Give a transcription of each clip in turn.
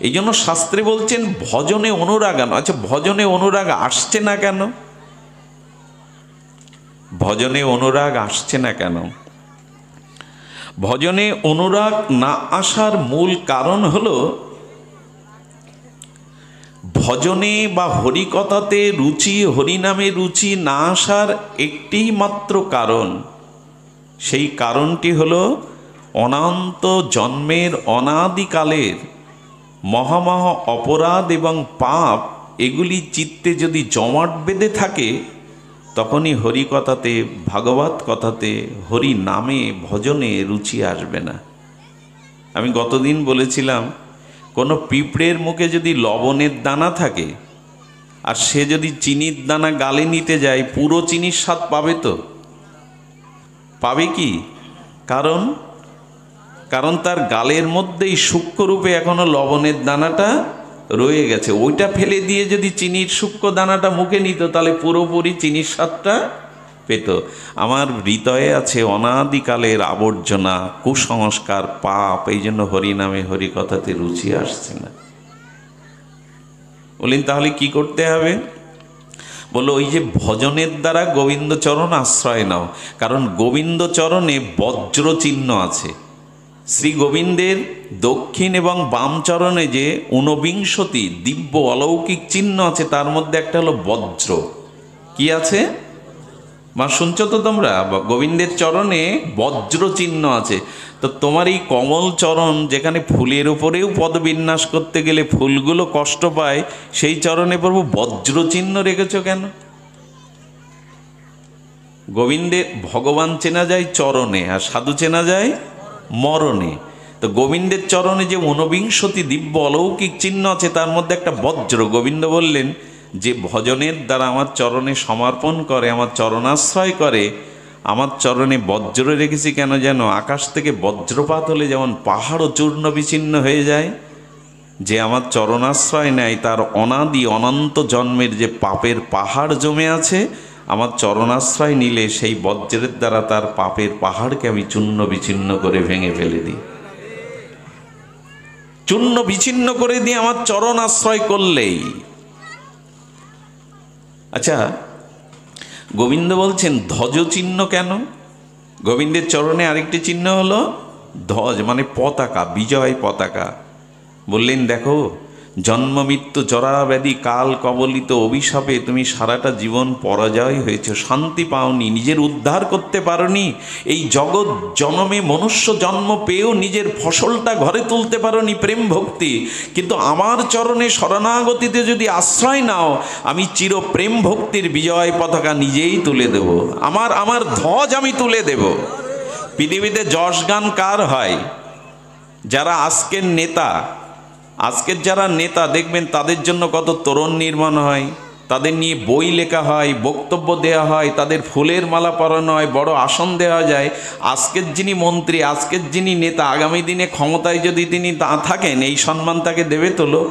এই জন্য শাস্ত্রে বলছেন ভজনে অনুরাগ আনো। আচ্ছা, ভজনে অনুরাগ আসছে না কেন? ভজনে অনুরাগ আসছে না কেন? ভজনে অনুরাগ না আসার মূল কারণ হলো ভজনে বা হরিকথাতে রুচি, হরিনামে রুচি না আসার একটি মাত্র কারণ। সেই কারণটি হলো অনন্ত জন্মের অনাদিকালের মহামহা অপরাধ এবং পাপ এগুলি চিত্তে যদি জমাট বেঁধে থাকে, তখনই হরিকথাতে, ভাগবত কথাতে, হরি নামে, ভজনে রুচি আসবে না। আমি গতদিন বলেছিলাম, কোনো পিঁপড়ের মুখে যদি লবণের দানা থাকে আর সে যদি চিনির দানা গালে নিতে যায়, পুরো চিনির স্বাদ পাবে তো? পাবে কি? কারণ তার গালের মধ্যেই সূক্ষ্মরূপে এখনো লবণের দানাটা রয়ে গেছে। ওইটা ফেলে দিয়ে যদি চিনির সূক্ষ্ম দানাটা মুখে নিত, তাহলে পুরোপুরি চিনির স্বাদটা পেত। আমার হৃদয়ে আছে অনাদিকালের আবর্জনা, কুসংস্কার, পাপ। এই জন্য হরিনামে, হরিকথাতে রুচি আসছে না। বলেন তাহলে কি করতে হবে? বলো, ওই যে ভজনের দ্বারা গোবিন্দচরণ আশ্রয় নাও। কারণ গোবিন্দচরণে বজ্র চিহ্ন আছে। শ্রী গোবিন্দের দক্ষিণ এবং বাম চরণে যে ঊনবিংশতি দিব্য অলৌকিক চিহ্ন আছে, তার মধ্যে একটা হলো বজ্র। কি আছে মা? শুনছো তো তোমরা? গোবিন্দের চরণে বজ্র চিহ্ন আছে। তো তোমার এই কমল চরণ, যেখানে ফুলের উপরেও পদবিন্যাস করতে গেলে ফুলগুলো কষ্ট পায়, সেই চরণে প্রভু বজ্র চিহ্ন রেখেছ কেন? গোবিন্দের ভগবান চেনা যায় চরণে, আর সাধু চেনা যায় মরণে। তো গোবিন্দের চরণে যে ঊনবিংশতি দিব্য অলৌকিক চিহ্ন আছে, তার মধ্যে একটা বজ্র। গোবিন্দ বললেন, যে ভজনের দ্বারা আমার চরণে সমর্পণ করে, আমার চরণাশ্রয় করে, আমার চরণে বজ্র রেখেছি কেন? যেন আকাশ থেকে বজ্রপাত হলে যেমন পাহাড়ও চূর্ণ বিচ্ছিন্ন হয়ে যায়, যে আমার চরণাশ্রয় নেয়, তার অনাদি অনন্ত জন্মের যে পাপের পাহাড় জমে আছে, আমার চরণাশ্রয় নিলে সেই বজ্রের দ্বারা তার পাপের পাহাড়কে আমি চূর্ণ বিচ্ছিন্ন করে ভেঙে ফেলে দিই। চূর্ণ বিচ্ছিন্ন করে দিয়ে আমার চরণ আশ্রয় করলেই। আচ্ছা, গোবিন্দ বলছেন ধ্বজ চিহ্ন কেন? গোবিন্দের চরণে আরেকটি চিহ্ন হলো ধ্বজ, মানে পতাকা, বিজয় পতাকা। বললেন, দেখো, জন্ম মৃত্যু জরা ব্যাধি কাল কবলিত অভিশাপে তুমি সারাটা জীবন পরাজয় হয়েছে, শান্তি পাওনি, নিজের উদ্ধার করতে পারোনি। এই জগৎ জন্মে মনুষ্য জন্ম পেয়েও নিজের ফসলটা ঘরে তুলতে পারোনি, প্রেম ভক্তি। কিন্তু আমার চরণে শরণাগতিতে যদি আশ্রয় নাও, আমি চির প্রেম ভক্তির বিজয় পতাকা নিজেই তুলে দেব। আমার ধ্বজ আমি তুলে দেব। পৃথিবীতে যশ গান কার হয়? যারা আজকের নেতা, আজকের যারা নেতা দেখবেন, তাদের জন্য কত তোরণ নির্মাণ হয়, তাদের নিয়ে বই লেখা হয়, বক্তব্য দেওয়া হয়, তাদের ফুলের মালা পরানো হয়, বড় আসন দেওয়া যায়। আজকের যিনি মন্ত্রী, আজকের যিনি নেতা, আগামী দিনে ক্ষমতায় যদি তিনি থাকেন, এই সম্মান তাকে দেবে তো লোক?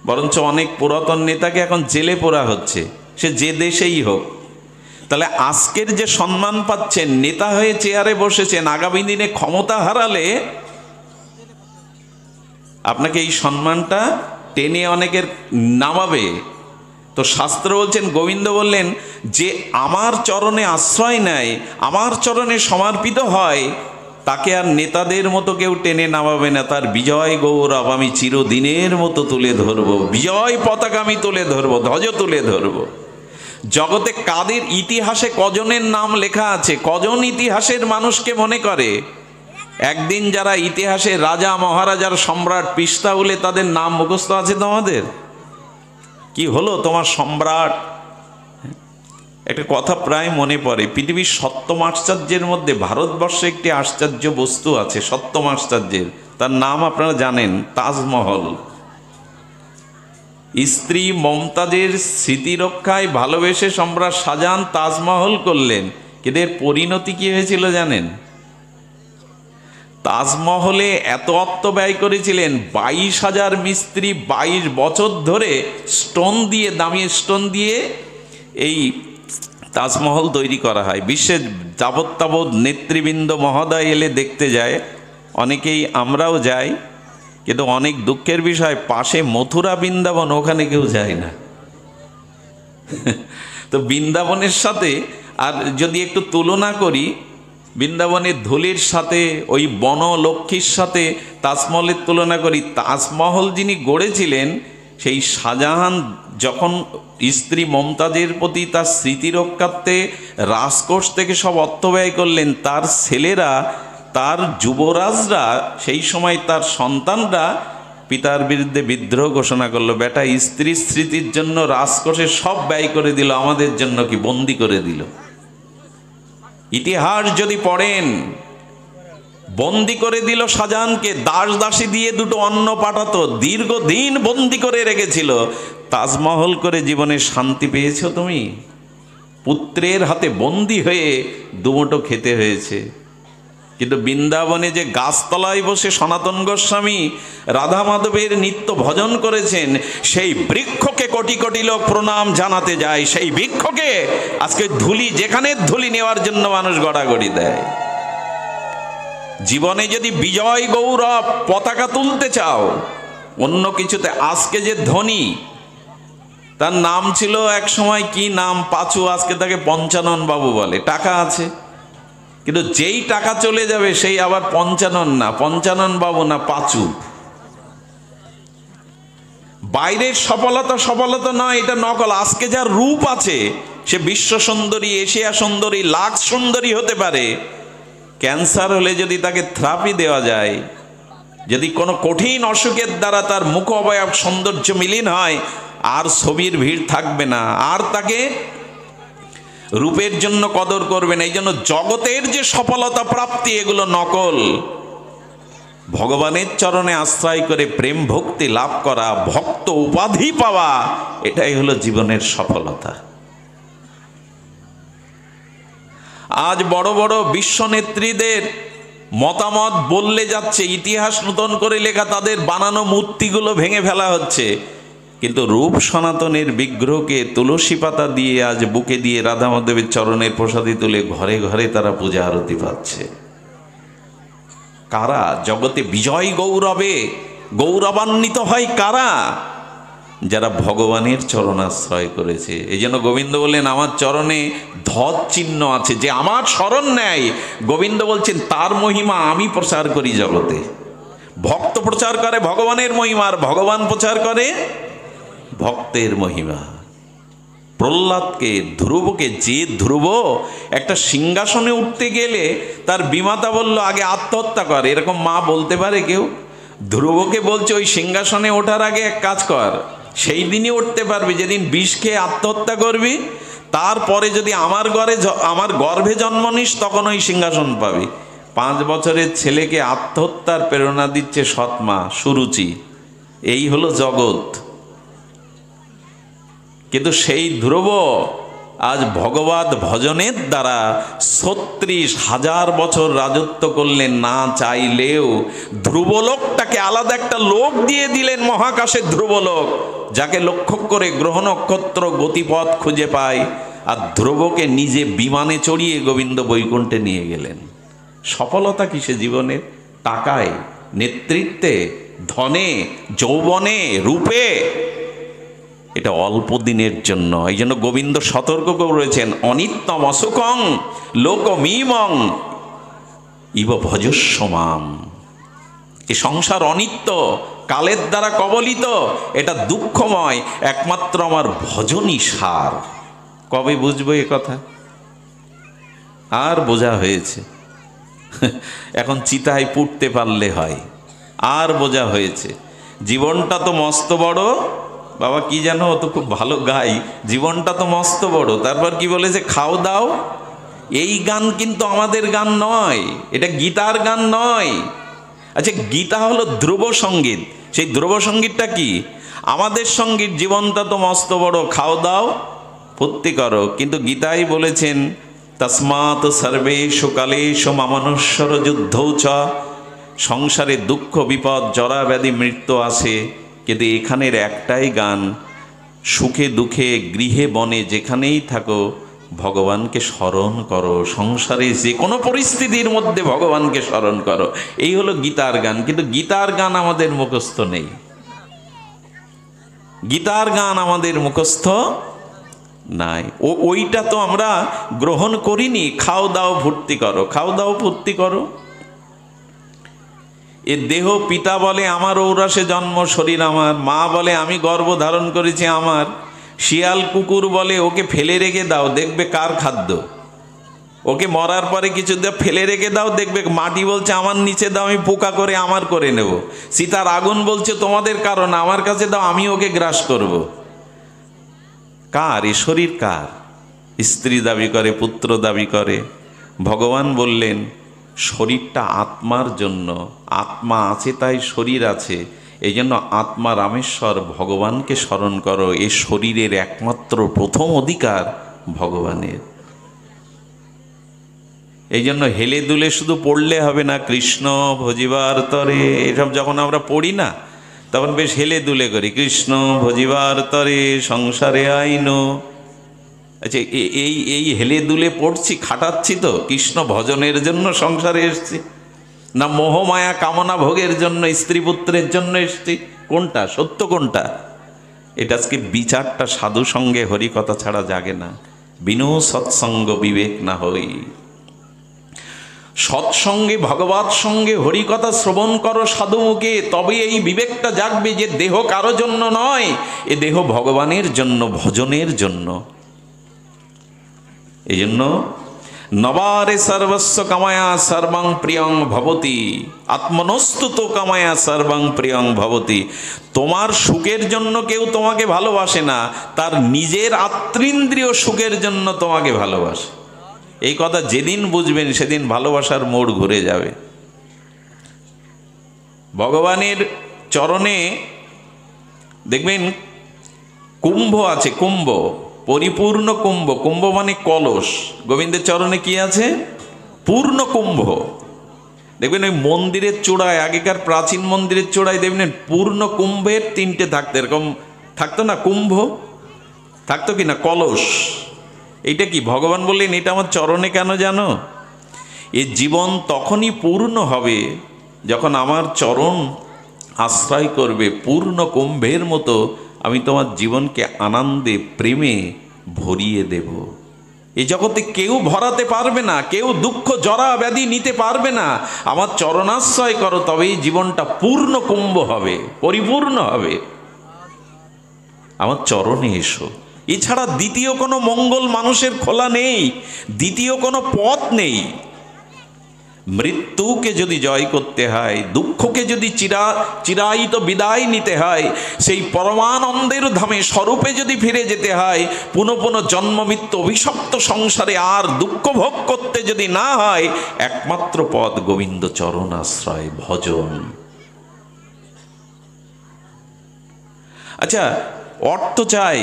বরঞ্চ অনেক পুরাতন নেতাকে এখন জেলে পোরা হচ্ছে, সে যে দেশেই হোক। তাহলে আজকের যে সম্মান পাচ্ছেন, নেতা হয়ে চেয়ারে বসেছেন, আগামী দিনে ক্ষমতা হারালে আপনাকে এই সম্মানটা টেনে অনেকের নামাবে। তো শাস্ত্র বলছেন, গোবিন্দ বললেন, যে আমার চরণে আশ্রয় নেয়, আমার চরণে সমর্পিত হয়, তাকে আর নেতাদের মতো কেউ টেনে নামাবে না। তার বিজয় গৌরব আমি চিরদিনের মতো তুলে ধরব, বিজয় পতাকা আমি তুলে ধরব, ধ্বজ তুলে ধরব। জগতে কাদের ইতিহাসে কজনের নাম লেখা আছে? কজন ইতিহাসের মানুষকে মনে করে? একদিন যারা ইতিহাসে রাজা মহারাজার সম্রাট পিস্তা বলে, তাদের নাম মুখস্থ আছে তোমাদের? কি হলো তোমার সম্রাট? একটা কথা প্রায় মনে পড়ে, পৃথিবীর সপ্তম আশ্চর্যের মধ্যে ভারতবর্ষে একটি আশ্চর্য বস্তু আছে, সপ্তম আশ্চর্যের। তার নাম আপনারা জানেন, তাজমহল। স্ত্রী মমতাজের স্মৃতি রক্ষায় ভালোবেসে সম্রাট শাহজাহান তাজমহল করলেন, কিন্তু এর পরিণতি কি হয়েছিল জানেন? তাজমহলে এত অর্থ ব্যয় করেছিলেন, 22,000 মিস্ত্রি 22 বছর ধরে স্টোন দিয়ে, দামি স্টোন দিয়ে এই তাজমহল তৈরি করা হয়। বিশ্বের যাবৎ নেতৃবৃন্দ মহোদয় এলে দেখতে যায়, অনেকেই আমরাও যাই। কিন্তু অনেক দুঃখের বিষয়, পাশে মথুরা বৃন্দাবন, ওখানে কেউ যায় না। তো বৃন্দাবনের সাথে আর যদি একটু তুলনা করি, বৃন্দাবনের ধুলির সাথে ওই বনলক্ষ্মীর সাথে তাজমহলের তুলনা করি, তাজমহল যিনি গড়েছিলেন সেই শাহজাহান যখন স্ত্রী মমতাজের প্রতি তার স্মৃতি রক্ষার্থে রাজকোষ থেকে সব অর্থ ব্যয় করলেন, তার ছেলেরা, তার যুবরাজরা, সেই সময় তার সন্তানরা পিতার বিরুদ্ধে বিদ্রোহ ঘোষণা করলো। বেটা স্ত্রীর স্মৃতির জন্য রাজকোষে সব ব্যয় করে দিল, আমাদের জন্য কি বন্দি করে দিল। ইতিহাস যদি পড়েন, বন্দি করে দিল শাহজাহানকে, দাস দাসী দিয়ে দুটো অন্ন পাঠাতো, দীর্ঘদিন বন্দি করে রেখেছিল। তাজমহল করে জীবনে শান্তি পেয়েছো তুমি? পুত্রের হাতে বন্দি হয়ে দুমুঠো খেতে হয়েছে। কিন্তু বৃন্দাবনে যে গাছতলায় বসে সনাতন গোস্বামী রাধা মাধবের নিত্য ভজন করেছেন, সেই বৃক্ষকে কোটি কোটি লোক প্রণাম জানাতে যায়। সেই বৃক্ষকে আজকে ধুলি, যেখানে ধুলি নেওয়ার জন্য মানুষ গড়াগড়ি দেয়। জীবনে যদি বিজয় গৌরব পতাকা তুলতে চাও অন্য কিছুতে, আজকে যে ধনী, তার নাম ছিল এক সময় কি নাম, পাঁচু, আজকে তাকে পঞ্চানন বাবু বলে, টাকা আছে। কিন্তু যেই টাকা চলে যাবে সেই আবার পঞ্চানন না, পঞ্চানন বাবু না, পাঁচু। বাইরের সফলতা নয়, এটা নকল। আজকে যার রূপ আছে সে বিশ্ব সুন্দরী, এশিয়া সুন্দরী, লাক্স সুন্দরী হতে পারে। ক্যান্সার হলে যদি তাকে থেরাপি দেওয়া যায়, যদি কোনো কঠিন অসুখের দ্বারা তার মুখ অবয়ব সৌন্দর্য মিলিন হয়, আর ছবির ভিড় থাকবে না, আর তাকে রূপের জন্য কদর করবে না। এই জন্য জগতের যে সফলতা প্রাপ্তি, এগুলো নকল। ভগবানের চরণে আশ্রয় করে প্রেম ভক্তি লাভ করা, ভক্ত উপাধি পাওয়া, এটাই হলো জীবনের সফলতা। আজ বড় বড় বিশ্বনেত্রীদের মতামত বললে যাচ্ছে, ইতিহাস নূতন করে লেখা, তাদের বানানো মূর্তিগুলো ভেঙে ফেলা হচ্ছে। কিন্তু রূপ সনাতনের বিগ্রহকে তুলসী পাতা দিয়ে আজ বুকে দিয়ে রাধা মাধবের চরণের প্রসাদী তুলে ঘরে ঘরে তারা পূজা আরতি পাচ্ছে। কারা জগতে বিজয় গৌরবে গৌরবান্বিত হয়? কারা? যারা ভগবানের চরণাশ্রয় করেছে। এই জন্য গোবিন্দ বললেন, আমার চরণে ধ্বজ চিহ্ন আছে, যে আমার শরণ নেয়। গোবিন্দ বলছেন, তার মহিমা আমি প্রচার করি জগতে। ভক্ত প্রচার করে ভগবানের মহিমা, আর ভগবান প্রচার করে ভক্তের মহিমা। প্রহ্লাদকে, ধ্রুবকে, যে ধ্রুব একটা সিংহাসনে উঠতে গেলে তার বিমাতা বলল আগে আত্মহত্যা কর, এরকম মা বলতে পারে কেউ? ধ্রুবকে বলছে ওই সিংহাসনে ওঠার আগে এক কাজ কর, সেই দিনই উঠতে পারবি যেদিন বিষ খেয়ে আত্মহত্যা করবি, তারপরে যদি আমার গর্ভে জন্ম নিস তখন ওই সিংহাসন পাবি। 5 বছরের ছেলেকে আত্মহত্যার প্রেরণা দিচ্ছে সৎমা সুরুচি। এই হলো জগৎ। কিন্তু সেই ধ্রুব আজ ভগবত ভজনের দ্বারা 36,000 বছর রাজত্ব করলেন না চাইলেও। ধ্রুবলোকটাকে আলাদা একটা লোক দিয়ে দিলেন, মহাকাশের ধ্রুবলোক, যাকে লক্ষ্য করে গ্রহ নক্ষত্র গতিপথ খুঁজে পায়। আর ধ্রুবকে নিজে বিমানে চড়িয়ে গোবিন্দ বৈকুণ্ঠে নিয়ে গেলেন। সফলতা কিসে জীবনের? টাকায়, নেতৃত্বে, ধনে, যৌবনে, রূপে। এটা অল্প দিনের জন্য। এই জন্য গোবিন্দ সতর্ক করেছেন, অনিত্যম অসুখং লোকমিমং ইব ভজস্ব মাম। এ সংসার অনিত্য, কালের দ্বারা কবলিত, এটা দুঃখময়, একমাত্র আমার ভজনই সার। কবে বুঝবো এ কথা? আর বোঝা হয়েছে, এখন চিতায় পুড়তে পারলে হয়। আর বোঝা হয়েছে, জীবনটা তো মস্ত বড়। বাবা কি জানো, ও তো খুব ভালো গাই, জীবনটা তো মস্ত বড়। তারপর কি বলেছে, খাও দাও। এই গান কিন্তু আমাদের গান নয়, এটা গীতার গান নয়। আচ্ছা, গীতা হলো ধ্রুব সঙ্গীত। সেই ধ্রুব সঙ্গীতটা কি? আমাদের সঙ্গীত, জীবনটা তো মস্ত বড়, খাও দাও, ফুর্তি করো। কিন্তু গীতাই বলেছেন, তস্মাৎ সর্বেষু কালেষু মামনুষ্যর যুদ্ধৌ চ। সংসারে দুঃখ বিপদ জরা ব্যাধি মৃত্যু আসে, কিন্তু এখানের একটাই গান, সুখে দুঃখে গৃহে বনে যেখানেই থাকো ভগবানকে স্মরণ করো, সংসারে যে কোনো পরিস্থিতির মধ্যে ভগবানকে স্মরণ করো। এই হলো গীতার গান। কিন্তু গীতার গান আমাদের মুখস্থ নেই, গীতার গান আমাদের মুখস্থ নাই। ওইটা তো আমরা গ্রহণ করিনি। খাও দাও ফুর্তি করো, খাও দাও ফুর্তি করো। এ দেহ পিতা বলে আমার ঔরাসে জন্ম শরীর আমার, মা বলে আমি গর্ভ ধারণ করেছি আমার, শিয়াল কুকুর বলে ওকে ফেলে রেখে দাও দেখবে কার খাদ্য, ওকে মরার পরে কিছু ফেলে রেখে দাও দেখবে মাটি বলছে আমার নিচে দাও আমি পোকা করে আমার করে নেব, সীতার আগুন বলছে তোমাদের কারণ আমার কাছে দাও আমি ওকে গ্রাস করব। কার এ শরীর? কার? স্ত্রী দাবি করে, পুত্র দাবি করে। ভগবান বললেন শরীরটা আত্মার জন্য, আত্মা আছে তাই শরীর আছে, এই জন্য আত্মা রামেশ্বর ভগবানকে স্মরণ করো। এই শরীরের একমাত্র প্রথম অধিকার ভগবানের। এই জন্য হেলে দুলে শুধু পড়লে হবে না, কৃষ্ণ ভজিবার তরে এসব যখন আমরা পড়ি না তখন বেশ হেলে দুলে করি, কৃষ্ণ ভজিবার তরে সংসারে আইনো। আচ্ছা এই হেলে দুলে পড়ছি, খাটাচ্ছি তো কৃষ্ণ ভজনের জন্য সংসারে এসছি, না মোহমায়া কামনা ভোগের জন্য স্ত্রী পুত্রের জন্য এসছি? কোনটা সত্য, কোনটা? এটা আজকে বিচারটা সাধু সঙ্গে হরিকথা ছাড়া জাগে না। বিনু সৎসঙ্গ বিবেক না হই। সৎসঙ্গে ভগবত সঙ্গে হরিকথা শ্রবণ করো সাধুমুখে, তবে এই বিবেকটা জাগবে যে দেহ কারো জন্য নয়, এ দেহ ভগবানের জন্য, ভজনের জন্য। এই জন্য নবারে সর্বস্ব কামায়া সর্বং প্রিয়ং ভবতি, আত্মনস্তুত কামায়া সর্বং প্রিয়ং ভবতি। তোমার সুখের জন্য কেউ তোমাকে ভালোবাসে না, তার নিজের আত্মীন্দ্রিয় সুখের জন্য তোমাকে ভালোবাসে। এই কথা যেদিন বুঝবেন সেদিন ভালোবাসার মোড় ঘুরে যাবে। ভগবানের চরণে দেখবেন কুম্ভ আছে, কুম্ভ, পরিপূর্ণ কুম্ভ। কুম্ভ মানে কলস। গোবিন্দের চরণে কি আছে? পূর্ণ কুম্ভ। দেখবেন ওই মন্দিরের চূড়ায়, আগেকার প্রাচীন মন্দিরের চূড়ায় দেখবেন পূর্ণ কুম্ভের তিনটে থাকতো, এরকম থাকতো না? কুম্ভ থাকতো কি না? কলস। এইটা কি? ভগবান বললেন এটা আমার চরণে কেন জানো? এ জীবন তখনই পূর্ণ হবে যখন আমার চরণ আশ্রয় করবে। পূর্ণ কুম্ভের মতো আমি তোমার জীবনকে আনন্দে প্রেমে ভরিয়ে দেব। এই জগতে কেউ ভরাতে পারবে না, কেউ দুঃখ জরা ব্যাধি নিতে পারবে না। আমার চরণাশ্রয় করো, তবেই জীবনটা পূর্ণ কুম্ভ হবে, পরিপূর্ণ হবে। আমার চরণে এসো। এছাড়া দ্বিতীয় কোনো মঙ্গল মানুষের খোলা নেই, দ্বিতীয় কোনো পথ নেই। মৃত্যুকে যদি জয় করতে হয়, দুঃখকে যদি চিরায়িত বিদায় নিতে হয়, সেই পরমানন্দের ধামে স্বরূপে যদি ফিরে যেতে হয়, পুনঃ পুনঃ জন্ম মৃত্যু অভিশপ্ত সংসারে আর দুঃখ ভোগ করতে যদি না হয়, একমাত্র পথ গোবিন্দ চরণ আশ্রয়, ভজন। আচ্ছা, অর্থ চাই,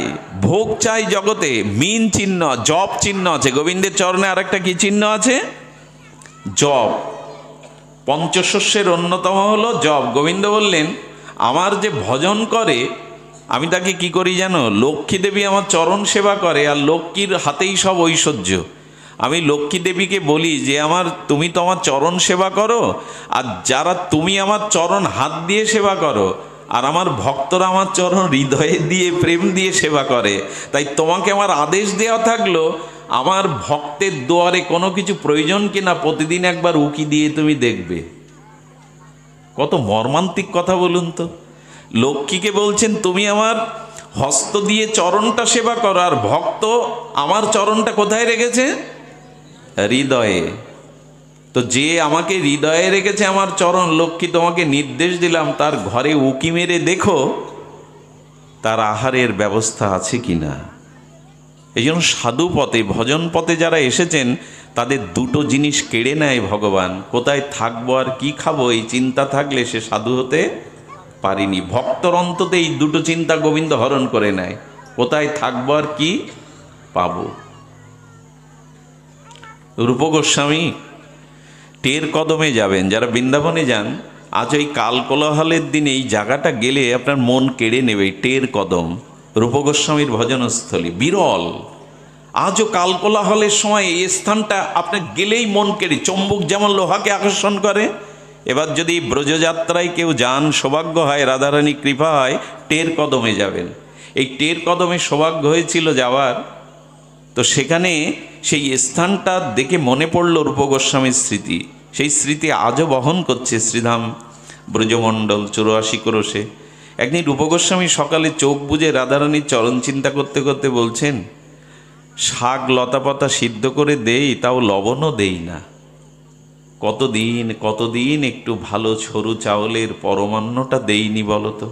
ভোগ চাই জগতে, মিন চিহ্ন, জপ চিহ্ন আছে। গোবিন্দের চরণে আরেকটা কি চিহ্ন আছে? জপ। পঞ্চশস্যের অন্যতম হলো জপ। গোবিন্দ বললেন আমার যে ভজন করে আমি তাকে কি করি জানো? লক্ষ্মী দেবী আমার চরণ সেবা করে, আর লক্ষ্মীর হাতেই সব ঐশ্বর্য। আমি লক্ষ্মী দেবীকে বলি যে তুমি তো আমার চরণ সেবা করো, আর যারা তুমি আমার চরণ হাত দিয়ে সেবা করো, আর আমার ভক্তরা আমার চরণ হৃদয়ে দিয়ে প্রেম দিয়ে সেবা করে, তাই তোমাকে আমার আদেশ দেওয়া থাকলো আমার ভক্তের দুয়ারে কোনো কিছু প্রয়োজন কিনা প্রতিদিন একবার উকি দিয়ে তুমি দেখবে। কত মর্মান্তিক কথা বলুন তো। লক্ষ্মীকে বলছেন তুমি আমার হস্ত দিয়ে চরণটা সেবা করো, আর ভক্ত আমার চরণটা কোথায় রেখেছে? হৃদয়ে। তো যে আমাকে হৃদয়ে রেখেছে আমার চরণ, লক্ষ্মী তোমাকে নির্দেশ দিলাম তার ঘরে উকি মেরে দেখো তার আহারের ব্যবস্থা আছে কিনা। এই জন্য সাধু পথে, ভজন পথে যারা এসেছেন তাদের দুটো জিনিস কেড়ে নেয় ভগবান। কোথায় থাকবো আর কি খাবো এই চিন্তা থাকলে সে সাধু হতে পারিনি। ভক্তর অন্তত এই দুটো চিন্তা গোবিন্দ হরণ করে নেয়, কোথায় থাকবো আর কি পাবো। রূপ গোস্বামী টের কদমে যাবেন, যারা বৃন্দাবনে যান, আজ ওই কাল কোলাহলের দিনে এই জায়গাটা গেলে আপনার মন কেড়ে নেবে। টের কদম রূপ গোস্বামীর ভজনস্থলী, বিরল। আজও কালকোলাহলের সময় এই স্থানটা আপনার গেলেই মন কেড়ে, চম্বুক যেমন লোহাকে আকর্ষণ করে। এবার যদি ব্রজযাত্রায় কেউ যান, সৌভাগ্য হয়, রাধারানী কৃপা হয়, টের কদমে যাবেন। এই টের কদমে সৌভাগ্য হয়েছিল যাওয়ার, তো সেখানে সেই স্থানটা দেখে মনে পড়ল রূপ গোস্বামীর স্মৃতি। সেই স্মৃতি আজও বহন করছে শ্রীধাম ব্রজমণ্ডল 84 ক্রোশে। একদিন রূপ গোস্বামী সকালে চোখ বুজে রাধারানীর চরণ চিন্তা করতে করতে বলছেন, শাক লতাপাতা সিদ্ধ করে দেই, তাও লবণও দেই না। কতদিন একটু ভালো সরু চাউলের পরমান্নটা দেইনি বলতো।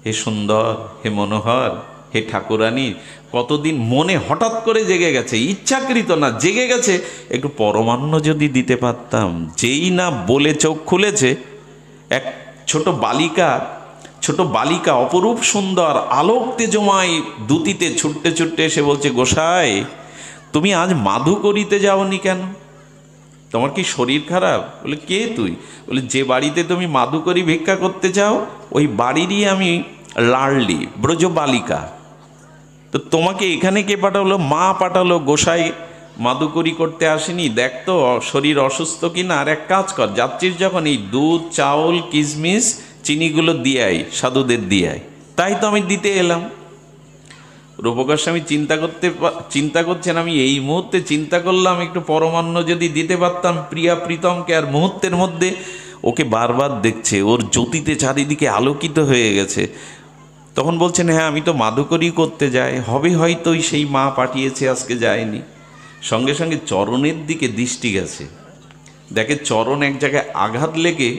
হে সুন্দর, হে মনোহর, হে ঠাকুরানী, কতদিন মনে হঠাৎ করে জেগে গেছে, ইচ্ছাকৃত না, জেগে গেছে, একটু পরমান্ন যদি দিতে পারতাম। যেই না বলে চোখ খুলেছে, এক ছোট বালিকা অপরূপ সুন্দর আলোক তেজময় দুতিতে ছুটতে ছুটতে এসে বলছে, গোসাই তুমি আজ মাধু করিতে যাওনি কেন? তোমার কি শরীর খারাপ? বলে, কে তুই? বলে, যে বাড়িতে তুমি মাধুকরী ভিক্ষা করতে যাও, ওই বাড়িরই আমি লাড়লি ব্রজবালিকা। তো তোমাকে এখানে কে পাঠালো? মা পাঠালো। গোসাই মাধুকরী করতে আসেনি, দেখ তো শরীর অসুস্থ কিনা। আর এক কাজ কর, যাচ্ছিস যখন এই দুধ, চাউল, কিশমিশ, চিনিগুলো দিয়ে আয়, সাধুদের দিয়ে আয়। তাই তো আমি দিতে এলাম। রূপ গোস্বামী চিন্তা করছেন, আমি এই মুহূর্তে চিন্তা করলাম একটু পরমান্ন যদি দিতে পারতাম প্রিয়া প্রীতমকে। আর মুহূর্তের মধ্যে ওকে বারবার দেখছে, ওর জ্যোতিতে চারিদিকে আলোকিত হয়ে গেছে। তখন বলছেন, হ্যাঁ আমি তো মাধুকরী করতে যাই, হবে হয়তো সেই মা পাঠিয়েছে, আজকে যায়নি। সঙ্গে সঙ্গে চরণের দিকে দৃষ্টি গেছে, দেখে চরণ এক জায়গায় আঘাত লেগে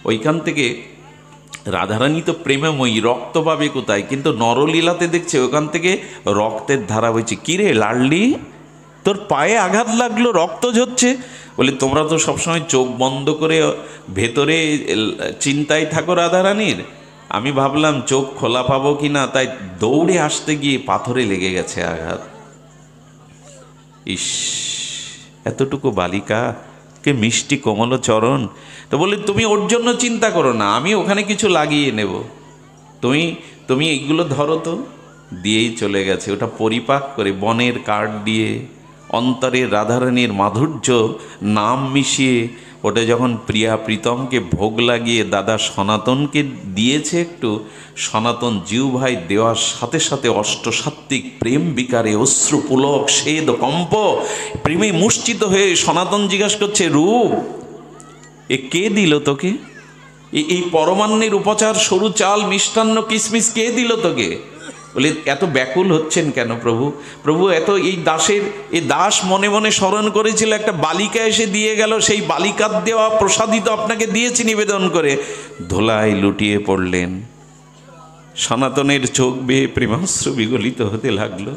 ওইখান থেকে, রাধারানী তো প্রেমময়ী, রক্ত পাবে কোথায়, কিন্তু নরলীলাতে দেখছে ওখান থেকে রক্তের ধারা বইছে। কিরে লাডলি, তোর পায়ে আঘাত লাগলো, রক্ত ঝরছে? বলে, তোমরা তো সবসময় চোখ বন্ধ করে ভেতরে চিন্তায় থাকো রাধারানীর, আমি ভাবলাম চোখ খোলা পাবো কি না, তাই দৌড়ে আসতে গিয়ে পাথরে লেগে গেছে আঘাত। ইস, এতটুকু বালিকা, কে মিষ্টি কোমল চরণ। তো বলে, তুমি ওর জন্য চিন্তা করো না, আমি ওখানে কিছু লাগিয়ে নেব, তুমি এইগুলো ধরো তো। দিয়েই চলে গেছে। ওটা পরিপাক করে বনের কাঠ দিয়ে অন্তরের রাধারানীর মাধুর্য নাম মিশিয়ে, ওটা যখন প্রিয়া প্রীতমকে ভোগ লাগিয়ে দাদা সনাতনকে দিয়েছে একটু, সনাতন জিউ ভাই দেওয়ার সাথে সাথে অষ্টসাত্ত্বিক প্রেম বিকারে অশ্রু পুলক সেদ কম্প প্রেমে মূর্ছিত হয়ে সনাতন জিজ্ঞাসা করছে, রূপ এ কে দিল তোকে? এই পরমান্নের উপচার, সরু চাল, মিষ্টান্ন, কিশমিশ কে দিল তোকে? বলে, এত ব্যাকুল হচ্ছেন কেন প্রভু? প্রভু এত এই দাস মনে মনে স্মরণ করেছিল, একটা বালিকা এসে দিয়ে গেল, সেই বালিকার দেওয়া প্রসাদিত আপনাকে দিয়েছি নিবেদন করে। ধোলায় লুটিয়ে পড়লেন। সনাতনের চোখ বেয়ে প্রেমাশ্রু বিগলিত হতে লাগলো।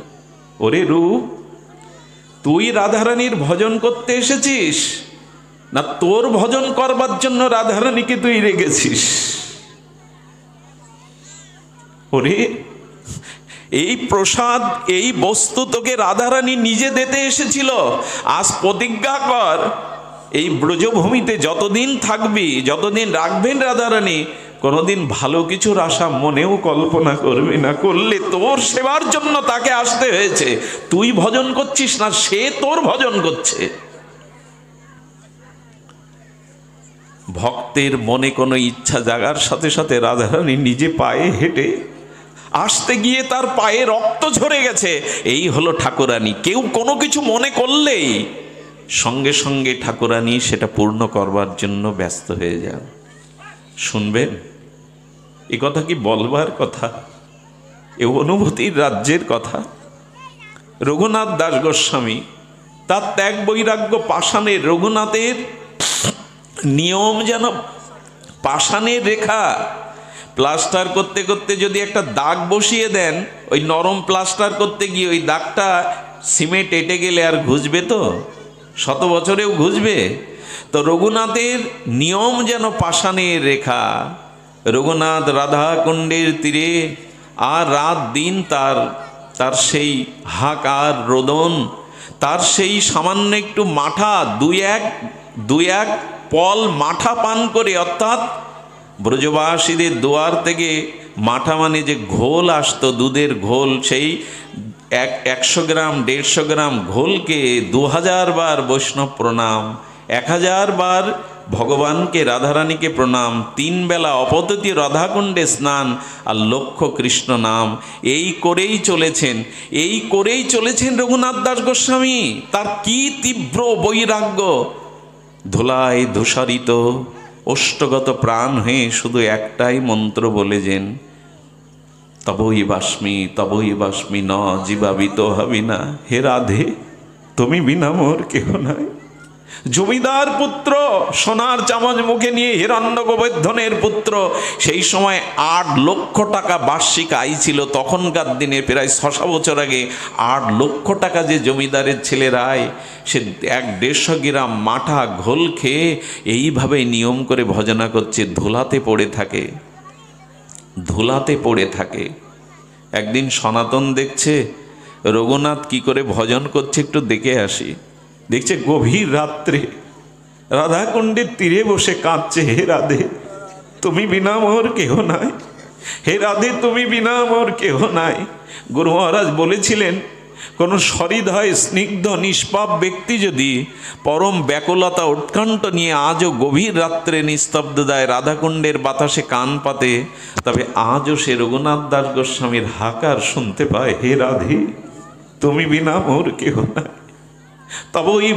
ওরে রূপ, তুই রাধারানীর ভজন করতে এসেছিস না তোর ভজন করবার জন্য রাধারানীকে তুই রেখেছিস? ওরে, এই প্রসাদ, এই বস্তু তোকে রাধারানী নিজে দিতে এসেছিল। আজ প্রতিজ্ঞা কর, এই ব্রজভূমিতে যতদিন থাকবি, যতদিন রাখবেন রাধারানী, কোনোদিন ভালো কিছুর আশা মনেও কল্পনা করবি না। করলে তোর সেবার জন্য তাকে আসতে হয়েছে। তুই ভজন করছিস না, সে তোর ভজন করছে। ভক্তের মনে কোনো ইচ্ছা জাগার সাথে সাথে রাধারানী নিজে পায়ে হেঁটে আসতে গিয়ে তার পায়ে রক্ত ঝরে গেছে। এই হলো ঠাকুরানী। কেউ কোনো কিছু মনে করলেই সঙ্গে সঙ্গে ঠাকুরানী সেটা পূর্ণ করবার জন্য ব্যস্ত হয়ে যান। শুনবেন, এ কথা কি বলবার কথা? এ অনুভূতির রাজ্যের কথা। রঘুনাথ দাস গোস্বামী তার ত্যাগ বৈরাগ্য পাষাণের, রঘুনাথের নিয়ম যেন পাষাণের রেখা। প্লাস্টার করতে করতে যদি একটা দাগ বসিয়ে দেন, ওই নরম প্লাস্টার করতে গিয়ে ওই দাগটা সিমেন্ট এঁটে গেলে আর ঘুচবে? তো 100 বছরেও ঘুচবে? তো রঘুনাথের নিয়ম যেন পাষাণের রেখা। রঘুনাথ রাধাকুণ্ডের তীরে আর রাত দিন তার সেই হাহাকার রোদন, তার সেই সামান্য একটু মাঠা, দুই এক পল মাঠা পান করে, অর্থাৎ ব্রজবাসীদের দুয়ার থেকে মাঠা মানে যে ঘোল আসতো, দুধের ঘোল, সেই 100 গ্রাম 150 গ্রাম ঘোলকে 2000 বার বৈষ্ণব প্রণাম, 1000 বার ভগবানকে রাধারানীকে প্রণাম, 3 বেলা অপততি রাধাকুণ্ডে স্নান আর লক্ষ কৃষ্ণ নাম, এই করেই চলেছেন রঘুনাথ দাস গোস্বামী। তার কি তীব্র বৈরাগ্য! ধুলায় ধূসারিত অষ্টগত প্রাণ হয়ে শুধু একটাই মন্ত্র বলেছেন, তবই বাস্মি ন জীবাবিত হবি না, হে রাধে তুমি বিনা মোর কেহ নাই। জমিদার পুত্র, সোনার চামচ মুখে নিয়ে হিরণ্য গোবর্ধনের পুত্র, সেই সময় 8 লক্ষ টাকা বার্ষিক আয় ছিল তখনকার দিনে, প্রায় 600 বছর আগে। 8 লক্ষ টাকা যে জমিদারের ছেলের আয়, সে 150 গ্রাম মাঠা ঘোল খেয়ে এইভাবে নিয়ম করে ভজনা করছে, ধুলাতে পড়ে থাকে। একদিন সনাতন দেখছে রঘুনাথ কি করে ভজন করছে, একটু দেখে আসি। দেখছে গভীর রাত্রে রাধাকুণ্ডের তীরে বসে কাঁদছে, হে রাধে তুমি বিনা মোর কেহ নাই, হে রাধে তুমি বিনা মোর কেহ নাই। গুরু মহারাজ বলেছিলেন, কোনো সহৃদয় স্নিগ্ধ নিষ্পাপ ব্যক্তি যদি পরম ব্যাকুলতা উৎকণ্ঠ নিয়ে আজও গভীর রাত্রে নিস্তব্ধতায় রাধাকুণ্ডের বাতাসে কান পাতে, তবে আজও সে রঘুনাথ দাস গোস্বামীর হাকার শুনতে পায়, হে রাধে তুমি বিনা মোর কেহ নাই, তবই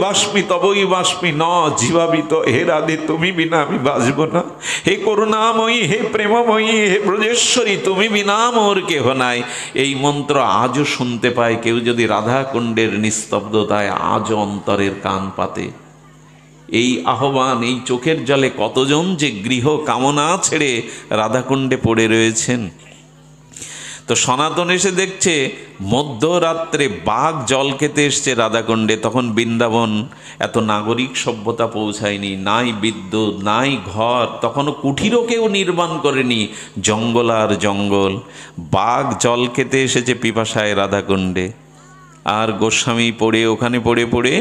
বাস্মি ন জীবাবিত, হে রাধে তুমি বিনা আমি বাঁচব না, হে করুণাময়ী, হে প্রেমময়ী, হে ব্রজেশ্বরী তুমি বিনা মোর কেহ নাই। এই মন্ত্র আজও শুনতে পায় কেউ যদি রাধাকুণ্ডের নিস্তব্ধতায় আজও অন্তরের কান পাতে। এই আহ্বান, এই চোখের জলে কতজন যে গৃহ কামনা ছেড়ে রাধাকুণ্ডে পড়ে রয়েছেন। তো সনাতন এসে দেখছে মধ্যরাত্রে বাঘ জল খেতে এসছে রাধাকুণ্ডে। তখন বৃন্দাবন এত নাগরিক সভ্যতা পৌঁছায়নি, নাই বিদ্যুৎ, নাই ঘর, তখনও কুঠিরও কেউ নির্মাণ করেনি, জঙ্গল আর জঙ্গল। বাঘ জল খেতে এসেছে পিপাসায় রাধাকুণ্ডে, আর গোস্বামী ওখানে পড়ে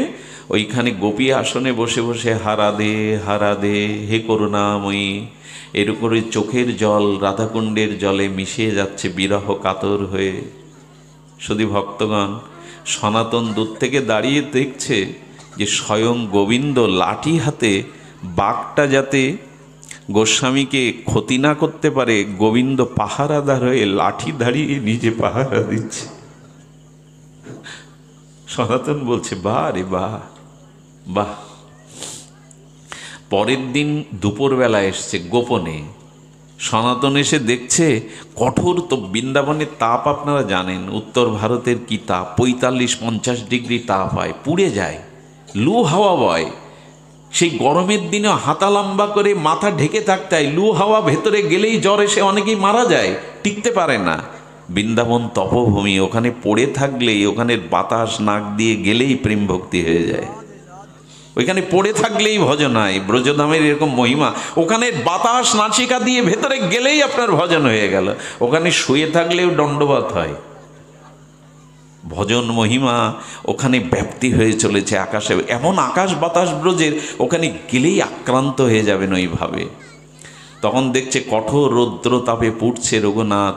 ওইখানে গোপী আসনে বসে বসে হারাধে হে করুণাময়ী, এর উপরে চোখের জল রাধাকুণ্ডের জলে মিশিয়ে যাচ্ছে বিরহ কাতর হয়ে। শুধু ভক্তগণ, সনাতন দূর থেকে দাঁড়িয়ে দেখছে যে স্বয়ং গোবিন্দ লাঠি হাতে, বাঘটা যাতে গোস্বামীকে ক্ষতি না করতে পারে, গোবিন্দ পাহারাদার হয়ে লাঠি দাঁড়িয়ে নিজে পাহারা দিচ্ছে। সনাতন বলছে, বাহ রে বাহ বাহ। পরের দিন দুপুরবেলা এসছে গোপনে, সনাতন এসে দেখছে কঠোর, তো বৃন্দাবনের তাপ আপনারা জানেন, উত্তর ভারতের কি তাপ, 45-50 ডিগ্রি তাপ হয়, পুড়ে যায়, লু হাওয়া বয়। সেই গরমের দিনে হাতা লম্বা করে মাথা ঢেকে থাকতে হয়, লু হাওয়া ভেতরে গেলেই জ্বর এসে অনেকেই মারা যায়, টিকতে পারে না। বৃন্দাবন তপভূমি, ওখানে পড়ে থাকলেই, ওখানের বাতাস নাক দিয়ে গেলেই প্রেম ভক্তি হয়ে যায়, ওইখানে পড়ে থাকলেই ভজন হয়। ব্রজধামের এরকম মহিমা, ওখানের বাতাস নাসিকা দিয়ে ভেতরে গেলেই আপনার ভজন হয়ে গেল, ওখানে শুয়ে থাকলেও দণ্ডবত হয়। ভজন মহিমা ওখানে ব্যাপ্তি হয়ে চলেছে আকাশে, এমন আকাশ বাতাস ব্রজের, ওখানে গেলেই আক্রান্ত হয়ে যাবেন ওইভাবে। তখন দেখছে কঠোর রৌদ্র তাপে পুড়ছে রঘুনাথ,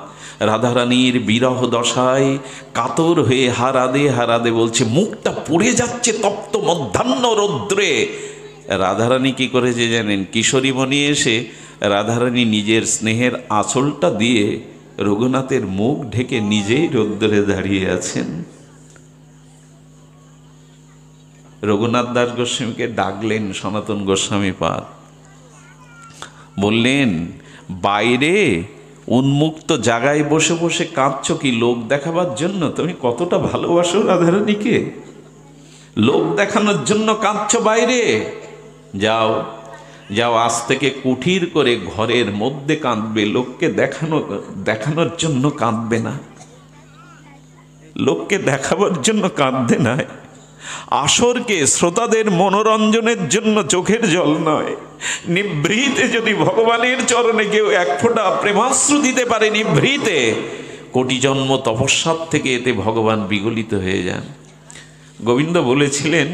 রাধারানীর বিরহ দশায় কাতর হয়ে হারাদে বলছে, মুখটা পুড়ে যাচ্ছে তপ্ত মধ্যাহ্ন রৌদ্রে। রাধারানী কি করেছে জানেন? কিশোরীমণি এসে রাধারানী নিজের স্নেহের আঁচলটা দিয়ে রঘুনাথের মুখ ঢেকে নিজেই রৌদ্রে দাঁড়িয়ে আছেন। রঘুনাথ দাস গোস্বামীকে ডাকলেন সনাতন গোস্বামী পাদ, বললেন, বাইরে উন্মুক্ত জায়গায় বসে বসে কাঁদছো কি লোক দেখাবার জন্য? তুমি কতটা ভালোবাসো রাধারানীকে, লোক দেখানোর জন্য কাঁদছো বাইরে? যাও আজ থেকে কুঠির করে ঘরের মধ্যে কাঁদবে, লোককে দেখানোর জন্য কাঁদবে না, লোককে দেখাবার জন্য কাঁদবে না। আসরকে শ্রোতাদের মনোরঞ্জনের জন্য চোখের জল নয়, নিভৃতে যদি ভগবানের চরণে কেউ এক ফোঁটা প্রেমাশ্রু দিতে পারে, নিভৃতে কোটি জন্ম তপস্যার থেকে এতে ভগবান বিগলিত হয়ে যান। গোবিন্দ বলেছিলেন,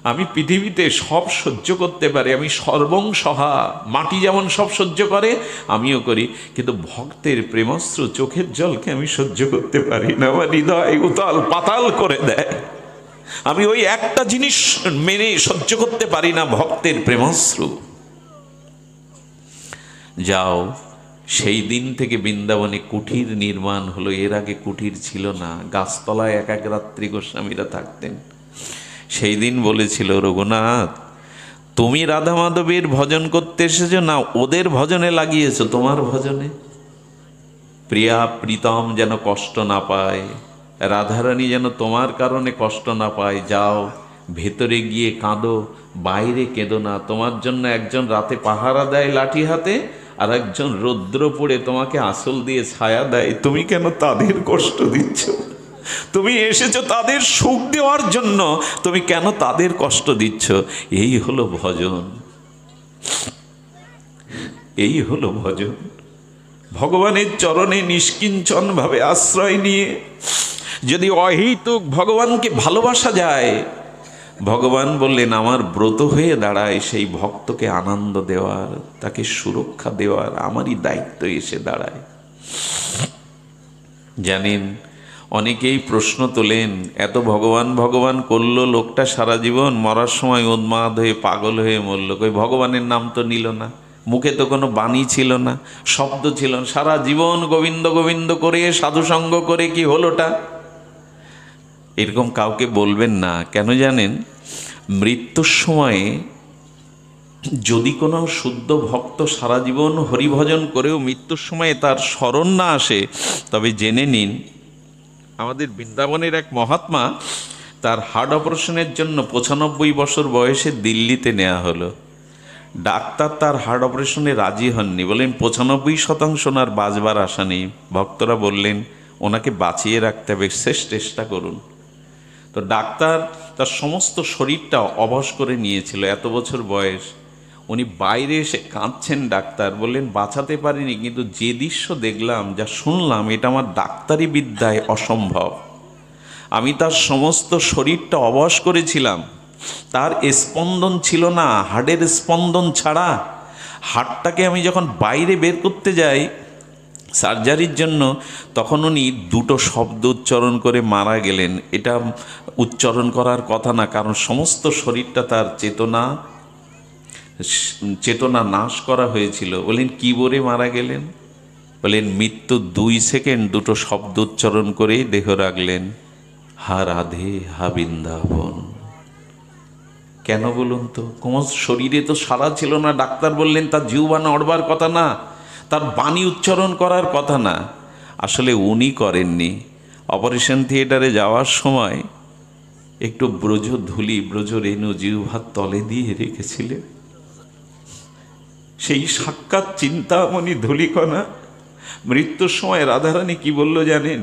আমি পৃথিবীতে সব সহ্য করতে পারি, আমি সর্বং সহা, মাটি যেমন সব সহ্য করে আমিও করি, কিন্তু ভক্তের প্রেমশ্রু চোখের জলকে আমি সহ্য করতে পারি না। আমার হৃদয় উতাল পাতাল করে দেয়। আমি ওই একটা জিনিস মেনে সহ্য করতে পারি না, ভক্তের প্রেমশ্রু। যাও, সেই দিন থেকে বৃন্দাবনে কুঠির নির্মাণ হলো। এর আগে কুঠির ছিল না, গাছতলায় এক এক রাত্রি গোস্বামীরা থাকতেন। সেই দিন বলেছিল, রঘুনাথ তুমি রাধা মাধবের ভজন করতে এসেছো না ওদের ভজনে লাগিয়েছো তোমার ভজনে? প্রিয়া প্রীতম যেন কষ্ট না পায়, রাধারানী যেন তোমার কারণে কষ্ট না পায়। যাও, ভেতরে গিয়ে কাঁদো, বাইরে কেঁদো না। তোমার জন্য একজন রাতে পাহারা দেয় লাঠি হাতে, আর একজন রৌদ্র পড়ে তোমাকে আঁচল দিয়ে ছায়া দেয়। তুমি কেন তাদের কষ্ট দিচ্ছ? তুমি এসেছো তাদের সুখ দেওয়ার জন্য, তুমি কেন তাদের কষ্ট দিচ্ছ? এই হলো ভজন, এই হলো ভজন। ভগবানের চরণে নিষ্কিঞ্চন ভাবে আশ্রয় নিয়ে যদি অহেতুক ভগবানকে ভালোবাসা যায়, ভগবান বললেন আমার ব্রত হয়ে দাঁড়ায় সেই ভক্তকে আনন্দ দেওয়ার, তাকে সুরক্ষা দেওয়ার আমারই দায়িত্ব এসে দাঁড়ায়। জানেন, অনেকেই প্রশ্ন তোলেন, এত ভগবান ভগবান করলো লোকটা সারা জীবন, মরার সময় উন্মাদ হয়ে পাগল হয়ে মরল, কই ভগবানের নাম তো নিল না, মুখে তো কোনো বাণী ছিল না, শব্দ ছিল না, সারা জীবন গোবিন্দ গোবিন্দ করে সাধুসঙ্গ করে কি হলোটা? এরকম কাউকে বলবেন না। কেন জানেন? মৃত্যুর সময়ে যদি কোনো শুদ্ধ ভক্ত সারা জীবন হরিভজন করেও মৃত্যুর সময়ে তার স্মরণ না আসে, তবে জেনে নিন আমাদের বৃন্দাবনের এক মহাত্মা, তার হার্ট অপারেশনের জন্য 95 বছর বয়সে দিল্লিতে নেওয়া হলো। ডাক্তার তার হার্ট অপারেশনে রাজি হননি, বলেন 95% ওনার বাঁচবার আশা নেই। ভক্তরা বললেন ওনাকে বাঁচিয়ে রাখতে হবে, শেষ চেষ্টা করুন। তো ডাক্তার তার সমস্ত শরীরটা অবশ করে নিয়েছিল, এত বছর বয়স। উনি বাইরে এসে কাঁদছেন। ডাক্তার বললেন বাঁচাতে পারিনি, কিন্তু যে দৃশ্য দেখলাম, যা শুনলাম, এটা আমার ডাক্তারি বিদ্যায় অসম্ভব। আমি তার সমস্ত শরীরটা অবশ করেছিলাম, তার স্পন্দন ছিল না, হার্টের স্পন্দন ছাড়া। হার্টটাকে আমি যখন বাইরে বের করতে যাই সার্জারির জন্য, তখন উনি দুটো শব্দ উচ্চারণ করে মারা গেলেন। এটা উচ্চারণ করার কথা না, কারণ সমস্ত শরীরটা তার চেতনা নাশ করা হয়েছিল। বলেন কি বলে মারা গেলেন? বলেন মৃত্যু 2 সেকেন্ড দুটো শব্দ উচ্চারণ করেই দেহ রাখলেন, হা রাধে হা বৃন্দাবন। কেন বলুন তো? কোন শরীরে তো সারা ছিল না। ডাক্তার বললেন তার জিহ্বা নড়বার কথা না, তার বাণী উচ্চারণ করার কথা না। আসলে উনি করেননি। অপারেশন থিয়েটারে যাওয়ার সময় একটু ব্রজ ধুলি, ব্রজ রেণু জিহ্বার তলে দিয়ে রেখেছিলেন। সেই সাক্ষাৎ চিন্তামণি ধুলিকণা মৃত্যুর সময় রাধারানী কি বলল জানেন?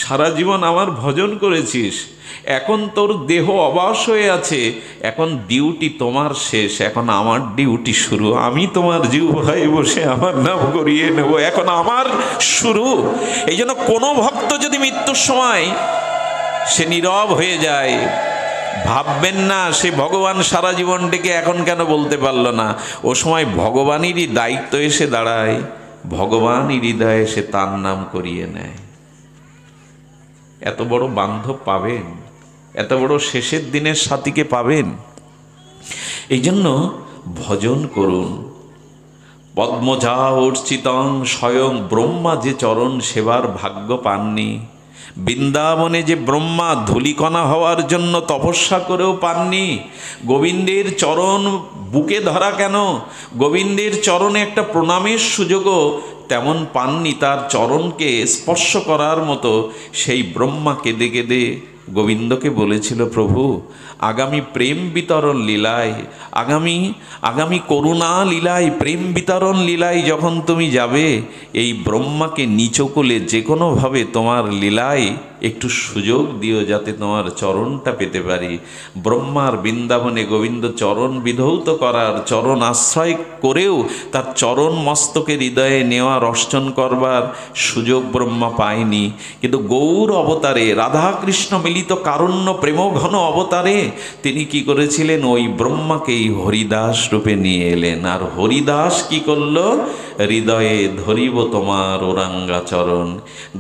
সারা জীবন আমার ভজন করেছিস, এখন তোর দেহ অবাস হয়ে আছে, এখন ডিউটি তোমার শেষ, এখন আমার ডিউটি শুরু। আমি তোমার জিহ্বায় বসে আমার নাম করিয়ে নেব, এখন আমার শুরু। এই জন্য কোনো ভক্ত যদি মৃত্যুর সময় সে নীরব হয়ে যায়, ভাববেন না সে ভগবান সারা জীবন ডেকে এখন কেন বলতে পারল না। ও সময় ভগবানেরই দায়িত্ব এসে দাঁড়ায়, ভগবানই হৃদয়ে সে তার নাম করিয়ে নেয়। এত বড় বান্ধব পাবেন, এত বড় শেষের দিনের সাথীকে পাবেন। এই জন্য ভজন করুন। পদ্মজা অর্চিতং, স্বয়ং ব্রহ্মা যে চরণ সেবার ভাগ্য পাননি, বৃন্দাবনে যে ব্রহ্মা ধূলিকণা হওয়ার জন্য তপস্যা করেও পাননি, গোবিন্দের চরণ বুকে ধরা কেন, গোবিন্দের চরণে একটা প্রণামের সুযোগও তেমন পাননি। তার চরণকে স্পর্শ করার মতো সেই ব্রহ্মা কেঁদে কেঁদে গোবিন্দকে বলেছিল, প্রভু আগামী প্রেম বিতরণ লীলায়, আগামী করুণা লীলায়, প্রেম বিতরণ লীলায় যখন তুমি যাবে, এই ব্রহ্মাকে নিচকলে যে কোনোভাবে তোমার লীলায় একটু সুযোগ দিও, যাতে তোমার চরণটা পেতে পারি। ব্রহ্মার বৃন্দাবনে গোবিন্দ চরণ বিধৌত করার, চরণ আশ্রয় করেও তার চরণ মস্তকে হৃদয়ে নেওয়ার, অর্চন করবার সুযোগ ব্রহ্মা পায়নি। কিন্তু গৌর অবতারে রাধাকৃষ্ণ মিলিত মিলিত কারুণ্য প্রেমঘন অবতারে তিনি কি করেছিলেন, ওই ব্রহ্মাকেই হরিদাস রূপে নিয়ে এলেন। আর হরিদাস কি করল, হৃদয়ে ধরিব তোমার ওরাঙ্গা চরণ।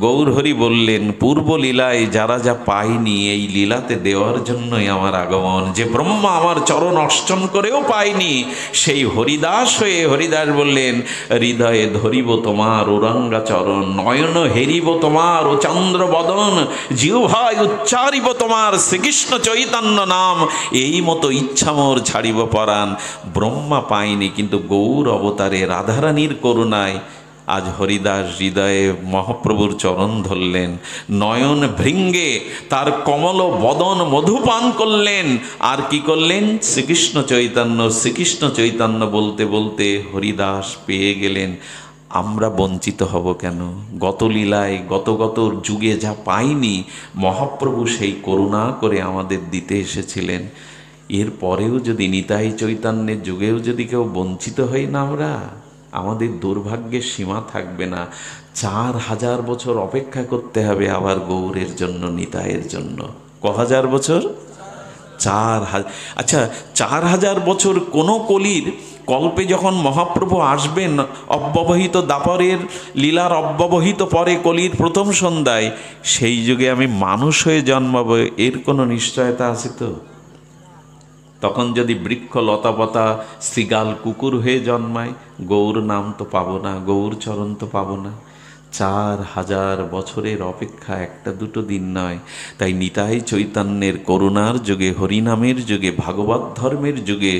গৌর হরি বললেন, পূর্ব লীলায় যারা যা পায়নি এই লীলাতে দেওয়ার জন্যই আমার আগমন। যে ব্রহ্মা আমার চরণ অর্চন করেও পায়নি, সেই হরিদাস হয়ে হরিদাস বললেন, হৃদয়ে ধরিব তোমার ওরাঙ্গা চরণ, নয়ন হেরিব তোমার ও চন্দ্র বদন, জিহ্বায় উচ্চারিব তোমার শ্রীকৃষ্ণ চৈতন্য নাম, এই মতো ইচ্ছা মোর ছাড়িব পরাণ। ব্রহ্মা পায়নি, কিন্তু গৌর অবতারে রাধারানীর করুণায় আজ হরিদাস হৃদয়ে মহাপ্রভুর চরণ ধরলেন, নয়ন ভৃঙ্গে তার কমল বদন মধুপান করলেন। আর কি করলেন, শ্রীকৃষ্ণ চৈতন্য বলতে বলতে হরিদাস পেয়ে গেলেন। আমরা বঞ্চিত হব কেন? গত লীলায় গত যুগে যা পাইনি, মহাপ্রভু সেই করুণা করে আমাদের দিতে এসেছিলেন। এর পরেও যদি নিতাই চৈতন্যের যুগেও যদি কেউ বঞ্চিত হই না আমরা, আমাদের দুর্ভাগ্যের সীমা থাকবে না। 4000 বছর অপেক্ষা করতে হবে আবার গৌরের জন্য, নিতাইয়ের জন্য। হাজার বছর? 4000। আচ্ছা, 4000 বছর কোনো কলির কল্পে যখন মহাপ্রভু আসবেন, অব্যবহিত দাপরের লীলার অব্যবহিত পরে কলির প্রথম সন্ধ্যায়, সেই যুগে আমি মানুষ হয়ে জন্মাবো, এর কোনো নিশ্চয়তা আছে তো? তখন যদি বৃক্ষ লতাপাতা শৃগাল কুকুর হয়ে জন্মায়, গৌর নাম তো পাবো না, গৌর চরণ তো পাবো না। 4000 বছরের অপেক্ষা একটা দুটো দিন নয়। তাই নিতাই চৈতন্যের করুণার যুগে, হরিনামের যুগে, ভাগবত ধর্মের যুগে,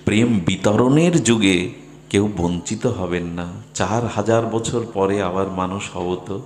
প্রেম বিতরণের যুগে কেউ বঞ্চিত হবেন না। 4000 বছর পরে আবার মানুষ হব তো।